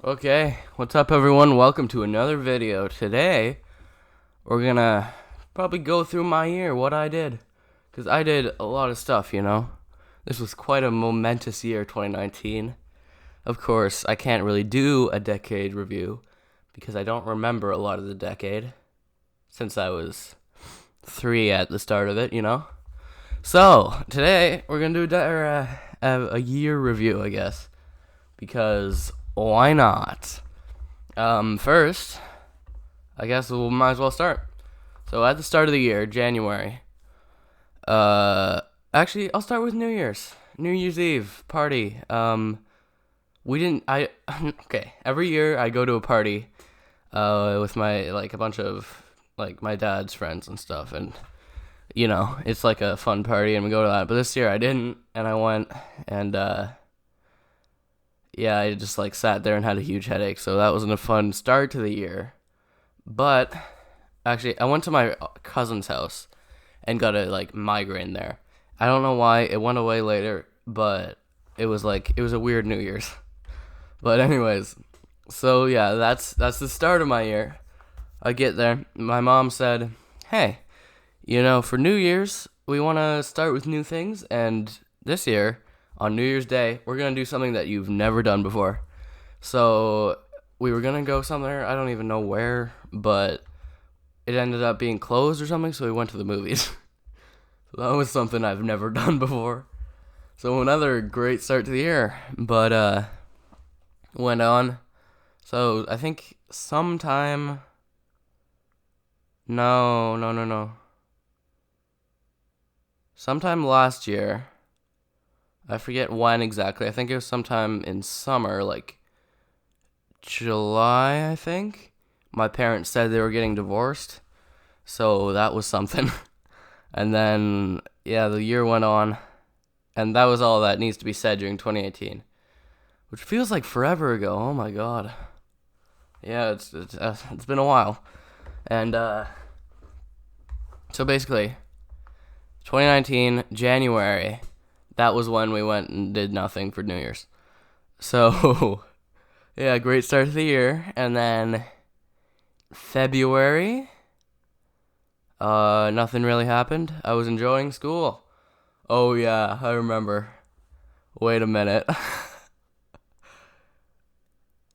Okay, what's up everyone? Welcome to another video. Today, we're gonna probably go through my year, what I did. Because I did a lot of stuff, you know? This was quite a momentous year, 2019. Of course, I can't really do a decade review, because I don't remember a lot of the decade, since I was 3 at the start of it, you know? So, today, we're gonna do a year review, I guess. Because why not? First, I guess we might as well start. So at the start of the year, January. Actually, I'll start with New Year's. New Year's Eve party. Okay. Every year I go to a party, with a bunch of my dad's friends and stuff, and it's like a fun party, and we go to that. But this year I didn't, and I went, and yeah, I just sat there and had a huge headache, so that wasn't a fun start to the year. But actually, I went to my cousin's house and got a migraine there. I don't know why it went away later, but it was a weird New Year's. But anyways, so yeah, that's the start of my year. I get there, my mom said, "Hey, for New Year's, we want to start with new things, and this year, on New Year's Day, we're going to do something that you've never done before." So we were going to go somewhere, I don't even know where, but it ended up being closed or something, so we went to the movies. So that was something I've never done before. So another great start to the year, but went on. So I think sometime, no. Sometime last year, I forget when exactly. I think it was sometime in summer, July, I think. My parents said they were getting divorced, so that was something. And then, yeah, the year went on, and that was all that needs to be said during 2018, which feels like forever ago. Oh my god. Yeah, it's been a while. And so basically, 2019 January. That was when we went and did nothing for New Year's. So, yeah, great start to the year. And then February, nothing really happened. I was enjoying school. Oh, yeah, I remember. Wait a minute.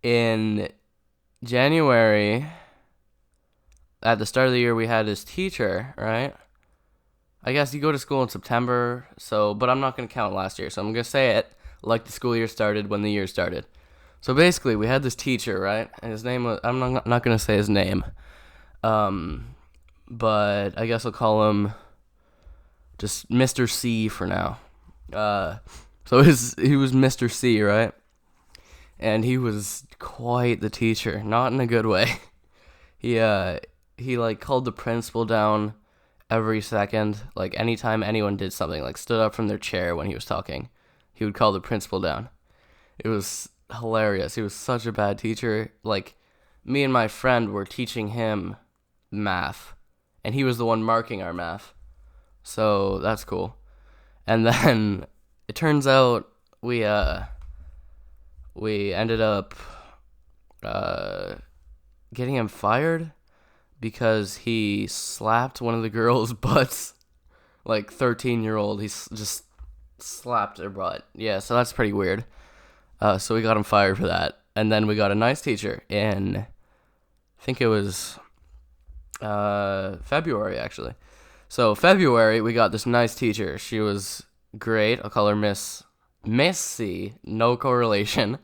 In January, at the start of the year, we had this teacher, right? I guess you go to school in September, but I'm not going to count last year, so I'm going to say it like the school year started when the year started. So basically, we had this teacher, right? And his name was, I'm not going to say his name, but I guess I'll call him just Mr. C for now. So he was Mr. C, right? And he was quite the teacher, not in a good way. He called the principal down every second. Anytime anyone did something, stood up from their chair when he was talking, he would call the principal down. It was hilarious. He was such a bad teacher. Me and my friend were teaching him math, and he was the one marking our math. So that's cool. And then it turns out we ended up getting him fired because he slapped one of the girls' butts. 13-year-old, he just slapped her butt. Yeah, so that's pretty weird. So we got him fired for that. And then we got a nice teacher in, I think it was February, actually. So February, we got this nice teacher. She was great. I'll call her Miss C, no correlation.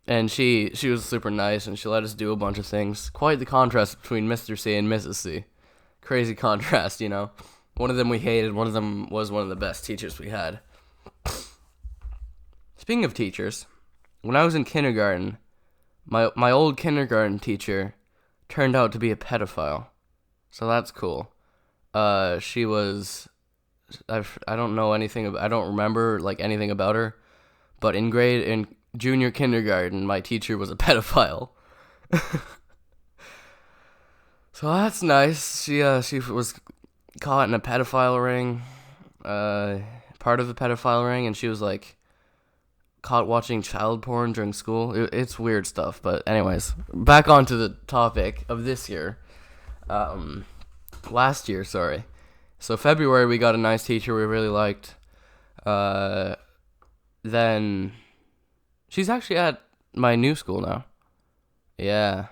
And she was super nice, and she let us do a bunch of things. Quite the contrast between Mr. C and Mrs. C. Crazy contrast, One of them we hated, one of them was one of the best teachers we had. Speaking of teachers, when I was in kindergarten, my old kindergarten teacher turned out to be a pedophile. So that's cool. She was, I don't know anything, I don't remember anything about her, but in junior kindergarten, my teacher was a pedophile. So that's nice. She was caught in a pedophile ring, part of the pedophile ring, and she was caught watching child porn during school. It's weird stuff. But anyways, back onto the topic of this year. Last year, sorry. So February, we got a nice teacher we really liked. Then she's actually at my new school now. Yeah,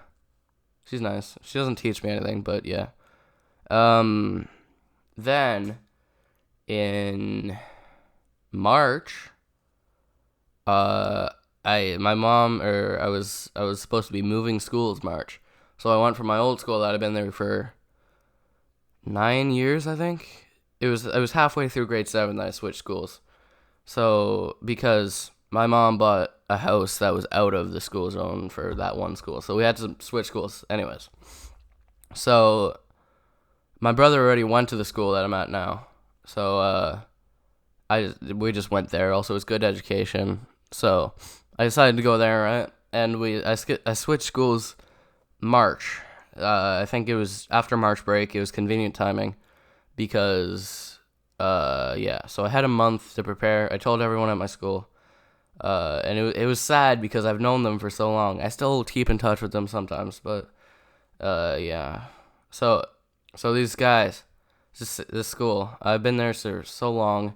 she's nice. She doesn't teach me anything, but yeah. Then in March, I was supposed to be moving schools March, so I went from my old school that I'd been there for 9 years, I think. It was halfway through grade 7 that I switched schools. So because my mom bought a house that was out of the school zone for that one school, so we had to switch schools. Anyways, so my brother already went to the school that I'm at now, so we just went there. Also, it's good education, so I decided to go there, right? And I switched schools March. I think it was after March break. It was convenient timing because, yeah. So I had a month to prepare. I told everyone at my school, and it was sad because I've known them for so long. I still keep in touch with them sometimes, but, yeah. So these guys, this school, I've been there for so long,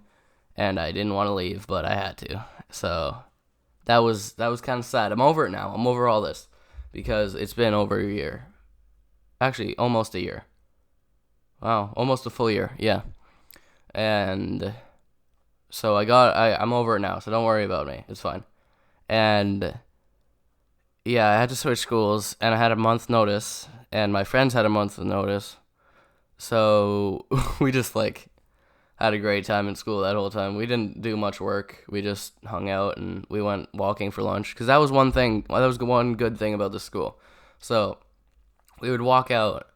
and I didn't want to leave, but I had to. So that was kind of sad. I'm over it now. I'm over all this because it's been over a year. Actually, almost a year. Wow, almost a full year. Yeah. And so I'm over it now, so don't worry about me. It's fine. And yeah, I had to switch schools, and I had a month notice, and my friends had a month notice. So we just had a great time in school that whole time. We didn't do much work. We just hung out and we went walking for lunch because that was one thing. That was one good thing about the school. So we would walk out,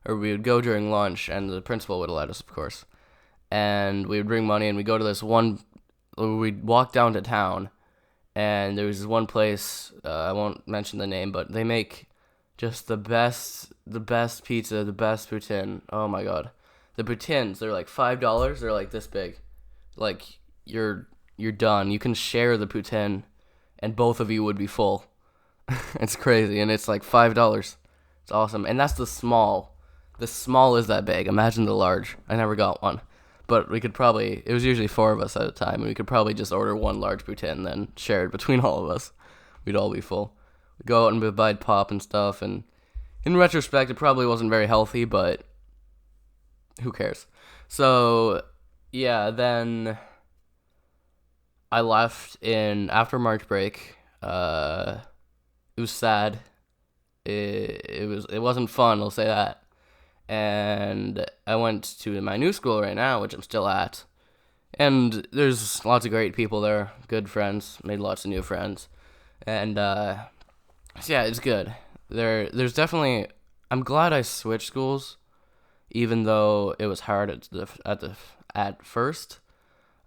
or we would go during lunch, and the principal would let us, of course. And we would bring money, and we'd go to this one. We'd walk down to town, and there was this one place. I won't mention the name, but they make just the best pizza, the best poutine. Oh my god. The poutines, they're like $5. They're like this big. Like you're done. You can share the poutine, and both of you would be full. It's crazy, and it's like $5. It's awesome, and that's the small. The small is that big. Imagine the large. I never got one, but we could probably. It was usually 4 of us at a time, and we could probably just order one large poutine and then share it between all of us. We'd all be full. We'd go out and buy pop and stuff, and in retrospect, it probably wasn't very healthy, but who cares? So, yeah, then I left after March break. It was sad. It wasn't fun, I'll say that. And I went to my new school right now, which I'm still at. And there's lots of great people there, good friends, made lots of new friends. And so yeah, it's good. There's definitely, I'm glad I switched schools, even though it was hard at first.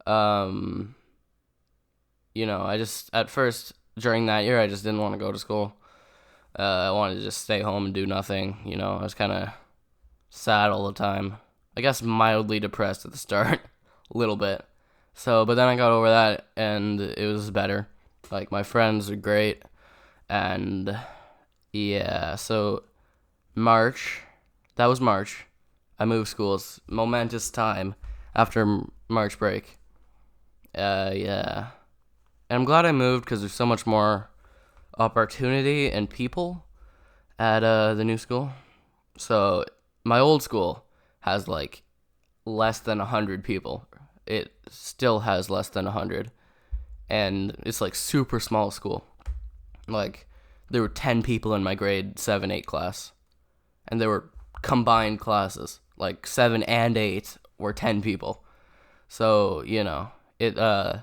At first during that year, I just didn't want to go to school. I wanted to just stay home and do nothing. I was kind of sad all the time. I guess mildly depressed at the start, a little bit. So, but then I got over that, and it was better. Like, my friends are great, and yeah, so that was March. I moved schools. Momentous time after March break. Yeah. And I'm glad I moved because there's so much more opportunity and people at the new school. So my old school has less than 100 people. It still has less than 100. And it's super small school. There were 10 people in my grade 7, 8 class. And there were combined classes. 7 and 8 were 10 people. So, it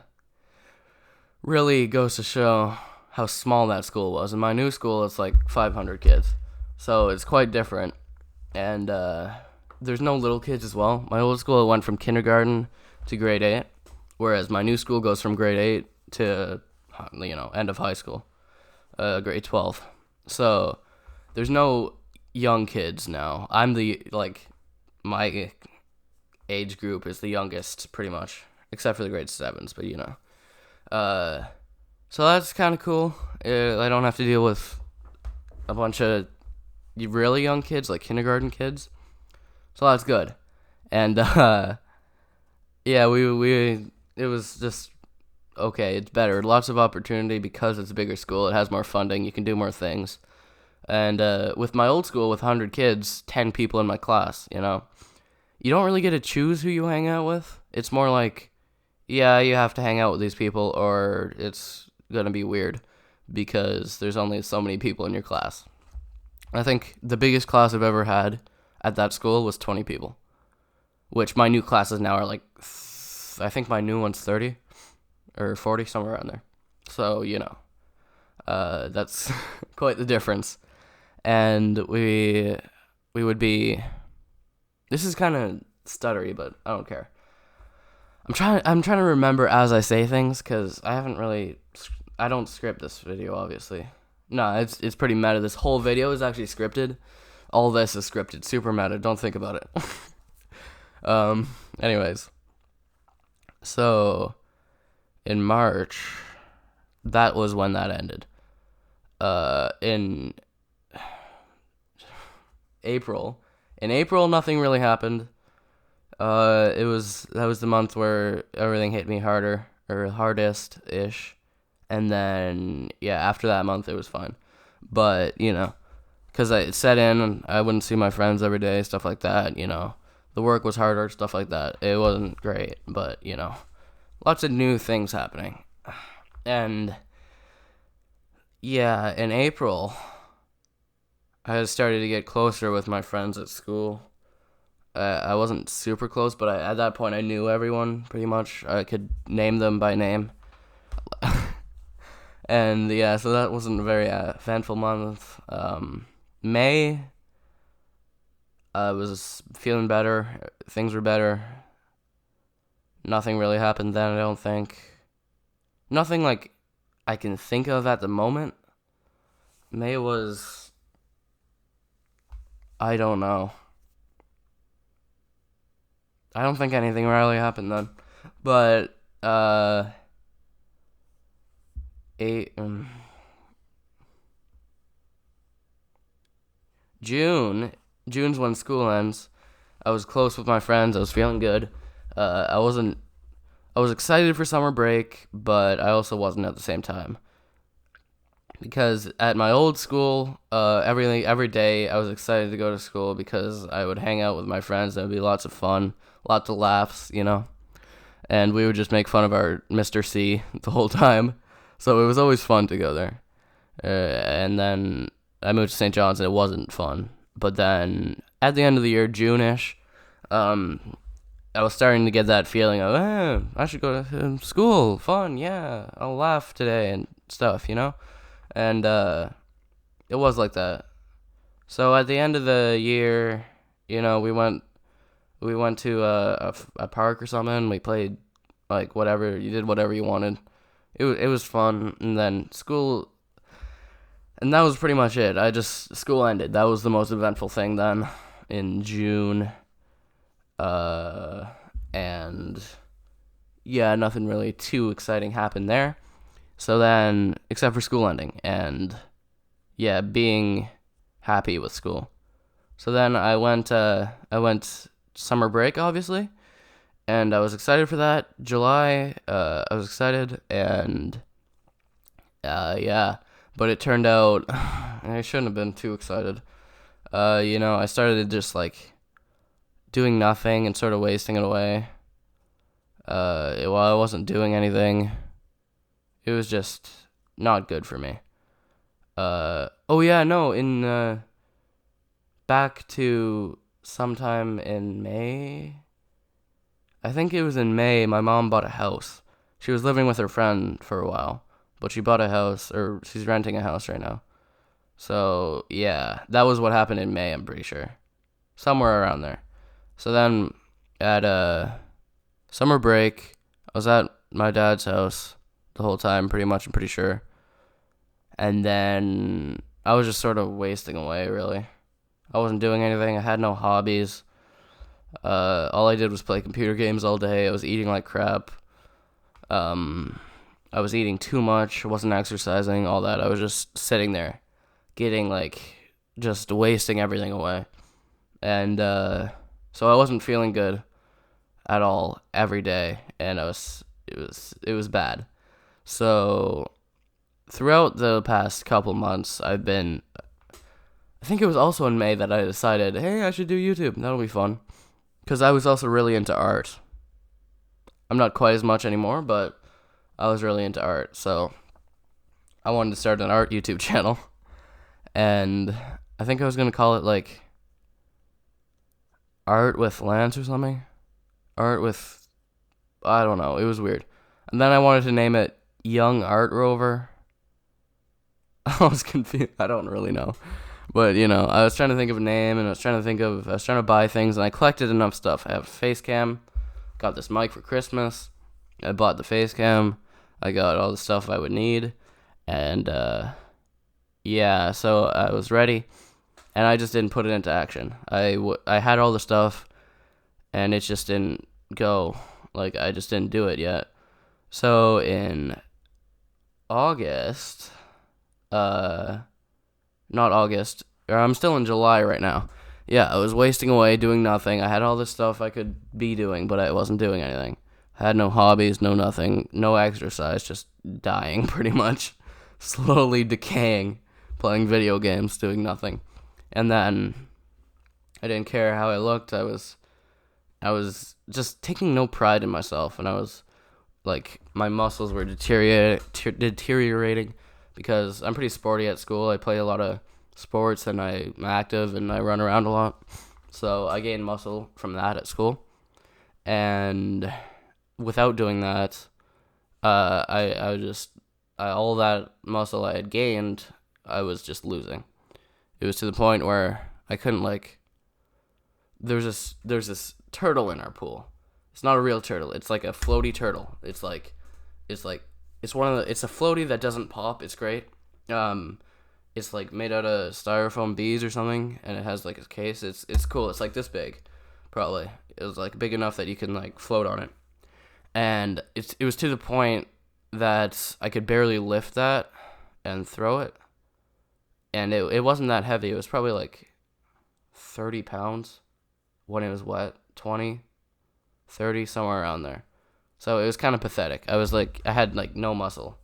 really goes to show how small that school was. In my new school, it's 500 kids. So it's quite different. And there's no little kids as well. My old school went from kindergarten to grade 8, whereas my new school goes from grade 8 to, end of high school, grade 12. So there's no young kids now. I'm my age group is the youngest, pretty much, except for the grade 7s, but So that's kind of cool. I don't have to deal with a bunch of really young kids, like kindergarten kids. So that's good. And yeah, we it was just okay. It's better. Lots of opportunity because it's a bigger school. It has more funding. You can do more things. And with my old school, with 100 kids, 10 people in my class, you don't really get to choose who you hang out with. It's more like, yeah, you have to hang out with these people or it's going to be weird because there's only so many people in your class. I think the biggest class I've ever had at that school was 20 people, which my new classes now are like, I think my new one's 30 or 40, somewhere around there. So, that's quite the difference. And we would be, this is kind of stuttery, but I don't care. I'm trying to remember as I say things, because I don't script this video, obviously. No, it's pretty meta. This whole video is actually scripted. All this is scripted. Super meta. Don't think about it. Anyways. So, in March, that was when that ended. In April, nothing really happened. That was the month where everything hit me harder, or hardest-ish. And then, yeah, after that month, it was fine. But, because it set in, and I wouldn't see my friends every day, stuff like that, The work was harder, stuff like that. It wasn't great, but, lots of new things happening. And, yeah, in April, I started to get closer with my friends at school. I wasn't super close, but at that point, I knew everyone, pretty much. I could name them by name. And yeah, so that wasn't a very eventful month. May, I was feeling better. Things were better. Nothing really happened then, I don't think. Nothing like I can think of at the moment. May was, I don't know. I don't think anything really happened then. But, June's when school ends. I was close with my friends. I was feeling good. I was excited for summer break, but I also wasn't at the same time. Because at my old school, every day I was excited to go to school because I would hang out with my friends. There would be lots of fun, lots of laughs, And we would just make fun of our Mr. C the whole time. So it was always fun to go there. And then I moved to St. John's and it wasn't fun. But then at the end of the year, June-ish, I was starting to get that feeling of, I should go to school, fun, yeah, I'll laugh today and stuff, And it was like that. So at the end of the year, we went to a park or something. We played like whatever. You did whatever you wanted. It was fun. And then school, and that was pretty much it. School ended. That was the most eventful thing then in June. And yeah, nothing really too exciting happened there. So then, except for school ending and, yeah, being happy with school. So then I went summer break, obviously, and I was excited for that. July, I was excited, and, yeah, but it turned out I shouldn't have been too excited. I started just, doing nothing and sort of wasting it away. While I wasn't doing anything. It was just not good for me. Back to sometime in May. I think it was in May, my mom bought a house. She was living with her friend for a while, but she bought a house, or she's renting a house right now. So, yeah, that was what happened in May, I'm pretty sure. Somewhere around there. So then, at summer break, I was at my dad's house the whole time, pretty much, I'm pretty sure. And then I was just sort of wasting away, really. I wasn't doing anything. I had no hobbies. All I did was play computer games all day. I was eating like crap. I I was eating too much, wasn't exercising, all that. I was just sitting there, getting just wasting everything away. And so I wasn't feeling good at all every day, and it was bad. So throughout the past couple months, I think it was also in May that I decided, hey, I should do YouTube. That'll be fun. Because I was also really into art. I'm not quite as much anymore, but I was really into art. So I wanted to start an art YouTube channel. And I think I was going to call it Art with Lance or something. I don't know. It was weird. And then I wanted to name it Young Art Rover. I was confused. I don't really know. But, I was trying to think of a name, and I was trying to buy things, and I collected enough stuff. I have a face cam, got this mic for Christmas, I bought the face cam, I got all the stuff I would need, and, yeah, so I was ready, and I just didn't put it into action. I had all the stuff, and it just didn't go. I just didn't do it yet. So, in August, not August, or I'm still in July right now. Yeah, I was wasting away doing nothing. I had all this stuff I could be doing, but I wasn't doing anything. I had no hobbies, no nothing, no exercise, just dying pretty much. Slowly decaying, playing video games, doing nothing. And then I didn't care how I looked. I was just taking no pride in myself, and I was my muscles were deteriorating because I'm pretty sporty at school. I play a lot of sports, and I'm active, and I run around a lot. So I gained muscle from that at school. And without doing that, all that muscle I had gained, I was just losing. It was to the point where I couldn't there's this turtle in our pool. It's not a real turtle. It's like a floaty turtle. It's a floaty that doesn't pop. It's great. It's made out of styrofoam beads or something, and it has a case. It's cool. It's this big, probably. It was big enough that you can float on it. And it was to the point that I could barely lift that and throw it. And it wasn't that heavy. It was probably 30 pounds when it was wet. 20, 30, somewhere around there. So it was kind of pathetic. I was I had no muscle.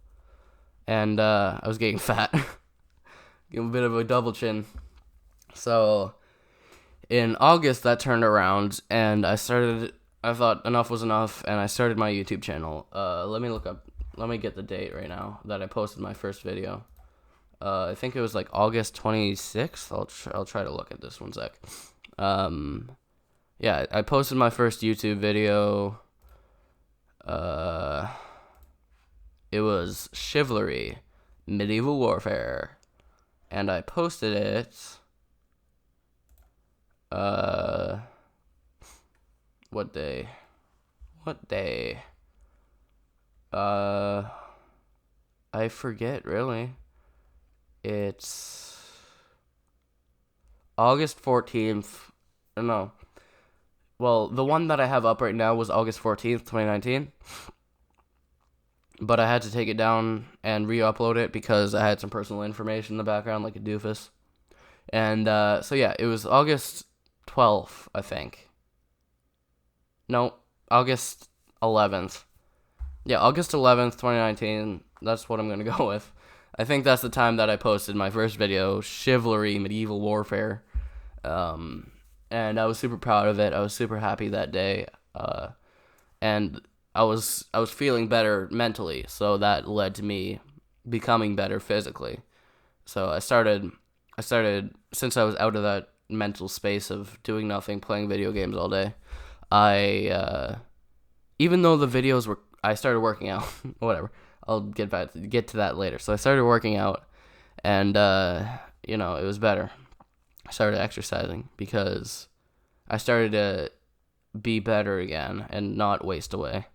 And I was getting fat. Getting a bit of a double chin. So in August that turned around, and I thought enough was enough, and I started my YouTube channel. Let me get the date right now that I posted my first video. I think it was August 26th. I'll try to look at this one sec. Yeah, I posted my first YouTube video. It was Chivalry, Medieval Warfare, and I posted it. What day? I forget really. It's August 14th. No. Well, the one that I have up right now was August 14th, 2019. But I had to take it down and re-upload it because I had some personal information in the background, like a doofus. And so yeah, it was August 12th, I think. No, August 11th. Yeah, August 11th, 2019. That's what I'm going to go with. I think that's the time that I posted my first video, Chivalry, Medieval Warfare. And I was super proud of it. I was super happy that day. And I was feeling better mentally, so that led to me becoming better physically. So I started since I was out of that mental space of doing nothing, playing video games all day. Even though the videos were, I started working out. Whatever. I'll get to that later. So I started working out, and it was better. I started exercising because I started to be better again and not waste away.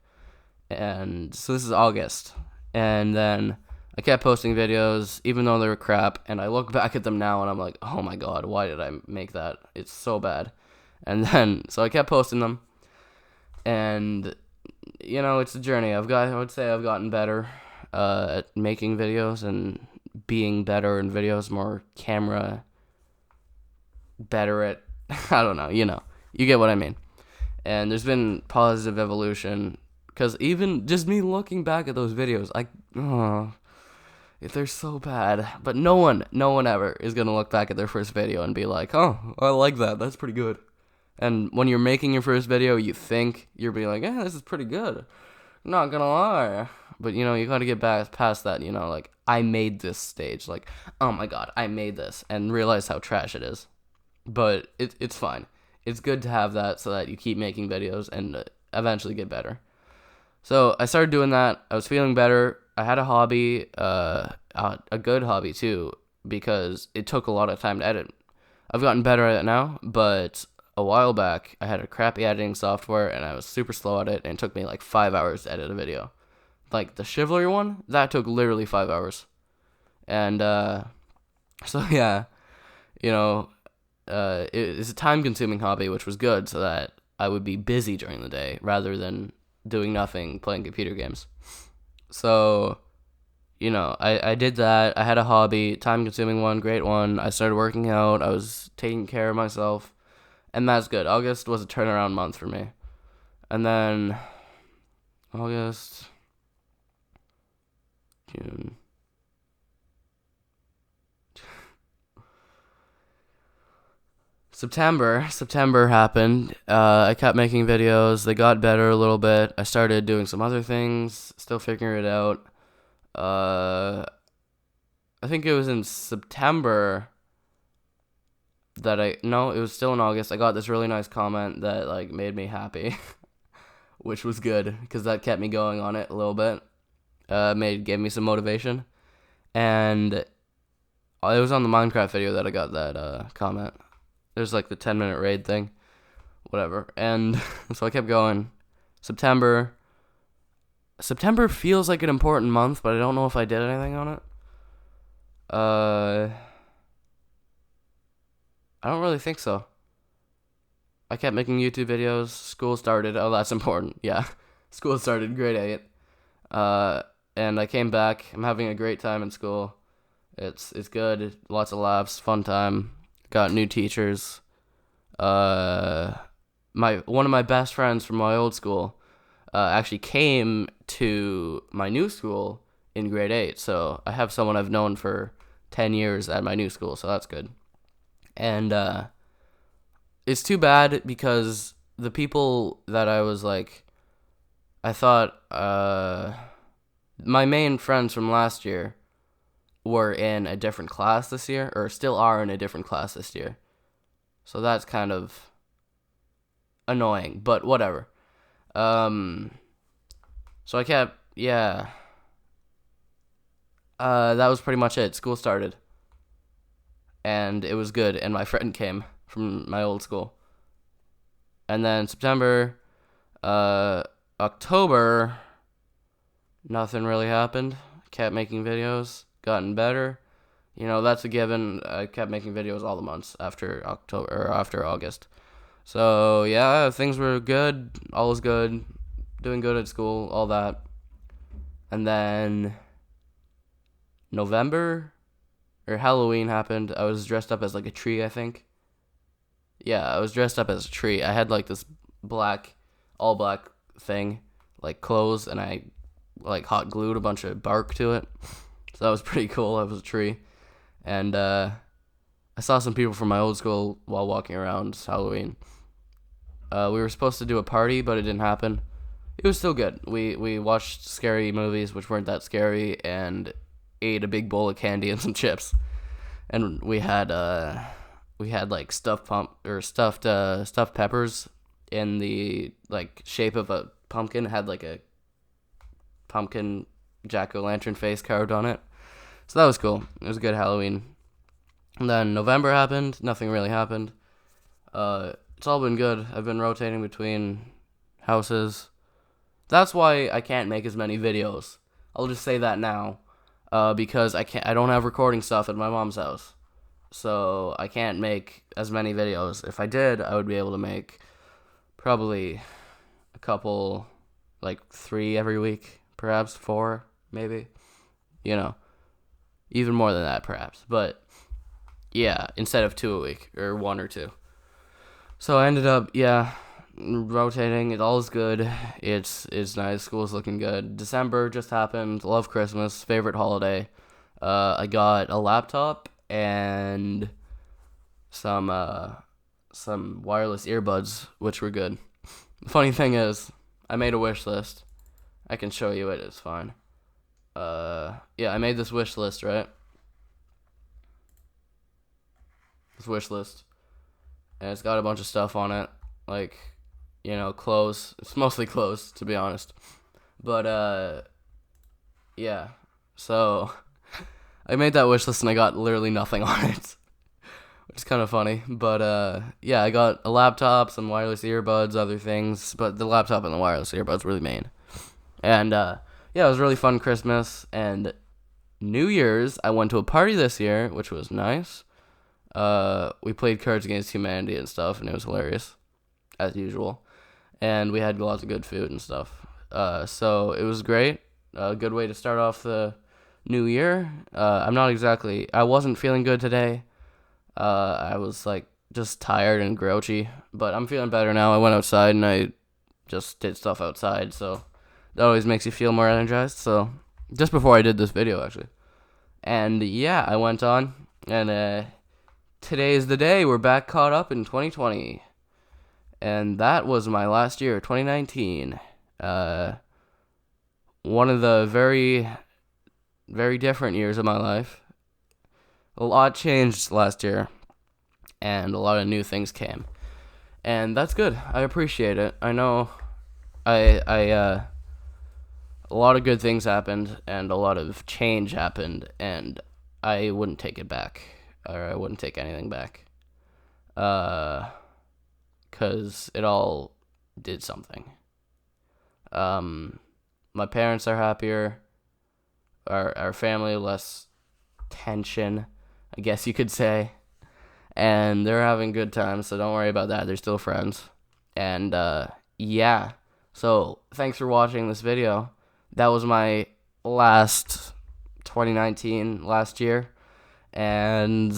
And so this is August, and then I kept posting videos even though they were crap, and I look back at them now and I'm like, oh my god, why did I make that? It's so bad. And then so I kept posting them, and it's a journey. I would say I've gotten better. at making videos and being better in videos, more camera, better at, I don't know, you get what I mean. And there's been positive evolution, because even just me looking back at those videos, they're so bad. But no one ever is going to look back at their first video and be like, oh, I like that, that's pretty good. And when you're making your first video, you think you're being like, this is pretty good. Not gonna lie. But, you gotta get back past that, like, I made this stage. Like, oh my god, I made this. And realize how trash it is. But it's fine. It's good to have that so that you keep making videos and eventually get better. So I started doing that. I was feeling better. I had a hobby, a good hobby too, because it took a lot of time to edit. I've gotten better at it now, but a while back, I had a crappy editing software, and I was super slow at it, and it took me like 5 hours to edit a video. Like the Chivalry one, that took literally 5 hours. And, so yeah, it's a time-consuming hobby, which was good, so that I would be busy during the day, rather than doing nothing, playing computer games. So, I did that. I had a hobby, time-consuming one, great one. I started working out. I was taking care of myself. And that's good. August was a turnaround month for me. And then August, June. September happened. I kept making videos. They got better a little bit. I started doing some other things, still figuring it out. I think it was in September no, it was still in August. I got this really nice comment that like made me happy, which was good because that kept me going on it a little bit. Gave me some motivation, and it was on the Minecraft video that I got that comment. There's like the 10-minute raid thing, whatever, and so I kept going. September feels like an important month, but I don't know if I did anything on it. I don't really think so. I kept making YouTube videos. School started. Oh, that's important. Yeah. School started grade 8. And I came back. I'm having a great time in school. It's good. Lots of laughs. Fun time. Got new teachers. One of my best friends from my old school actually came to my new school in grade 8. So I have someone I've known for 10 years at my new school. So that's good. And it's too bad because the people that I was like, I thought my main friends from last year were in a different class this year, or still are in a different class this year. So that's kind of annoying, but whatever. So I kept, that was pretty much it. School started. And it was good, and my friend came from my old school. And then September, October, nothing really happened. Kept making videos, gotten better. That's a given. I kept making videos all the months after October or after August. So yeah, things were good. All was good. Doing good at school, all that. And then November, or Halloween happened. I was dressed up as like a tree, I think. Yeah, I was dressed up as a tree. I had like this all black thing, like clothes, and I like hot glued a bunch of bark to it. So that was pretty cool. I was a tree. And I saw some people from my old school while walking around Halloween. We were supposed to do a party, but it didn't happen. It was still good. We watched scary movies, which weren't that scary, and ate a big bowl of candy and some chips. And we had like stuffed peppers in the like shape of a pumpkin. It had like a pumpkin jack-o'-lantern face carved on it. So that was cool. It was a good Halloween. And then November happened. Nothing really happened. It's all been good. I've been rotating between houses. That's why I can't make as many videos. I'll just say that now. Because I don't have recording stuff at my mom's house. So I can't make as many videos. If I did, I would be able to make probably a couple, like 3 every week, perhaps 4, maybe. Even more than that, perhaps. But yeah, instead of 2 a week or 1 or 2. So I ended up, rotating. It all is good. It's nice. School's looking good. December just happened. Love Christmas. Favorite holiday. I got a laptop and some wireless earbuds, which were good. The funny thing is, I made a wish list. I can show you it. It's fine. I made this wish list, right? This wish list. And it's got a bunch of stuff on it. Like, clothes. It's mostly clothes, to be honest. But, yeah. So, I made that wish list and I got literally nothing on it. Which is kind of funny. But, I got a laptop, some wireless earbuds, other things. But the laptop and the wireless earbuds were the main. And, it was a really fun Christmas. And New Year's, I went to a party this year, which was nice. We played Cards Against Humanity and stuff, and it was hilarious, as usual. And we had lots of good food and stuff. So it was great. A good way to start off the new year. I wasn't feeling good today. I was, just tired and grouchy, but I'm feeling better now. I went outside and I just did stuff outside, so that always makes you feel more energized. So just before I did this video, actually. And I went on, and today is the day. We're back caught up in 2020. And that was my last year, 2019. One of the very, very different years of my life. A lot changed last year, and a lot of new things came. And that's good. I appreciate it. I know a lot of good things happened, and a lot of change happened, and I wouldn't take it back. Or I wouldn't take anything back. Because it all did something. My parents are happier. Our family, less tension, I guess you could say. And they're having good times, so don't worry about that. They're still friends. And, So, thanks for watching this video. That was my last 2019, last year. And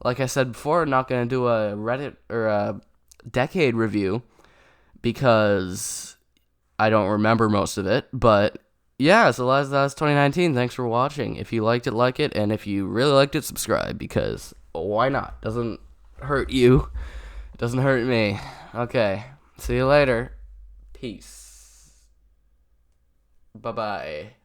like I said before, I'm not going to do a Reddit or a decade review because I don't remember most of it. But so that's 2019. Thanks for watching. If you liked it, like it. And if you really liked it, subscribe, because why not? Doesn't hurt you. It doesn't hurt me. Okay. See you later. Peace. Bye-bye.